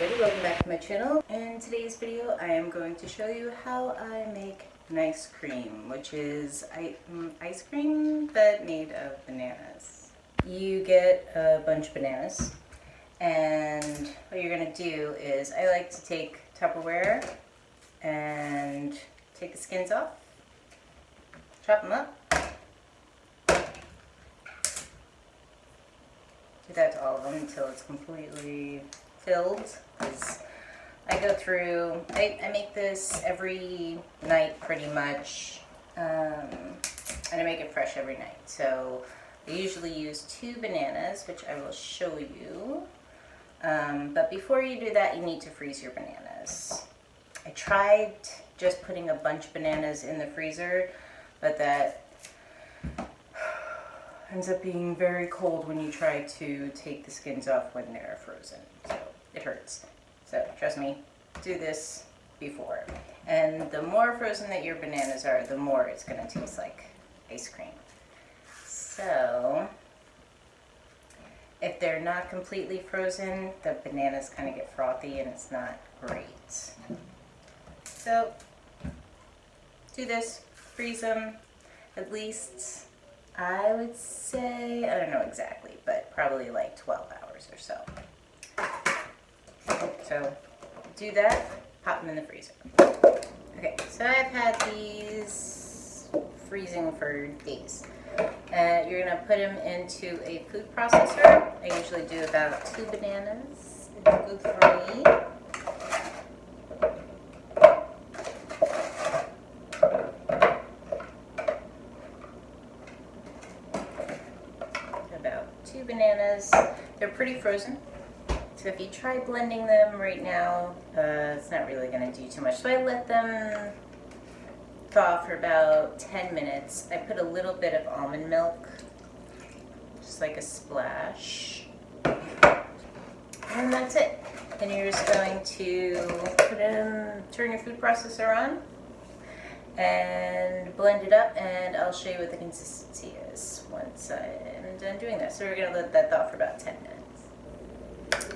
everybody, welcome back to my channel. In today's video I am going to show you how I make nice cream, which is ice cream but made of bananas. You get a bunch of bananas and what you're going to do is I like to take Tupperware and take the skins off, chop them up. Do that to all of them until it's completely filled, because I go through, I make this every night pretty much, and I make it fresh every night. So I usually use 2 bananas, which I will show you, but before you do that you need to freeze your bananas. I tried just putting a bunch of bananas in the freezer, but that ends up being very cold when you try to take the skins off when they're frozen. So it hurts. So trust me, do this before. And the more frozen that your bananas are, the more it's going to taste like ice cream. So if they're not completely frozen, the bananas kind of get frothy and it's not great. So do this, freeze them at least, I would say, I don't know exactly, but probably like 12 hours or so. So do that, pop them in the freezer. Okay, so I've had these freezing for days. You're going to put them into a food processor. I usually do about 2 bananas, maybe 3. About 2 bananas. They're pretty frozen, so if you try blending them right now, it's not really going to do too much. So I let them thaw for about 10 minutes. I put a little bit of almond milk, just like a splash, and that's it. Then you're just going to turn your food processor on and blend it up, and I'll show you what the consistency is once I'm done doing that. So we're going to let that thaw for about 10 minutes.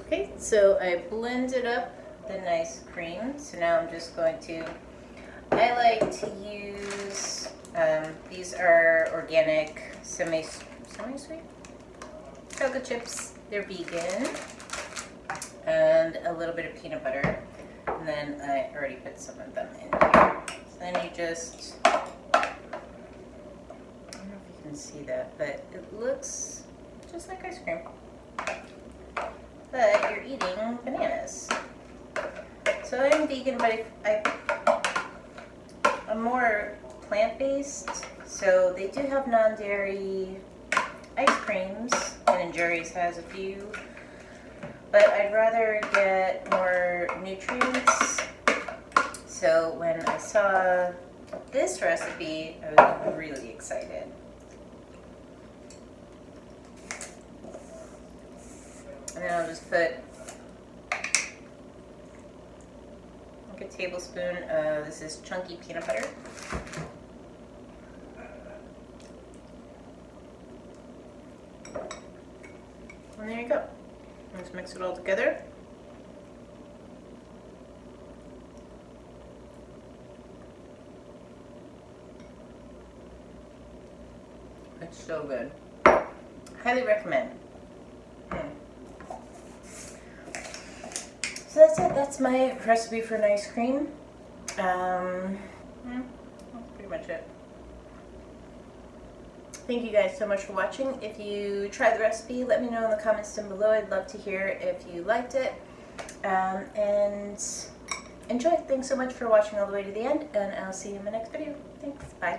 Okay, so I blended up the nice cream. So now I'm just going to, I like to use, these are organic semi-sweet chocolate chips. They're vegan, and a little bit of peanut butter. And then I already put some of them in here. Then you just, I don't know if you can see that, but it looks just like ice cream. But you're eating bananas. So I'm vegan, but I'm more plant-based. So they do have non-dairy ice creams, and Jerry's has a few. But I'd rather get more nutrients. So when I saw this recipe, I was really excited. And then I'll just put like a tablespoon of, this is chunky peanut butter. And there you go. Let's mix it all together. It's so good. Highly recommend. So that's it. That's my recipe for an ice cream. That's pretty much it. Thank you guys so much for watching. If you try the recipe, let me know in the comments down below. I'd love to hear if you liked it. And enjoy. Thanks so much for watching all the way to the end, and I'll see you in my next video. Thanks. Bye.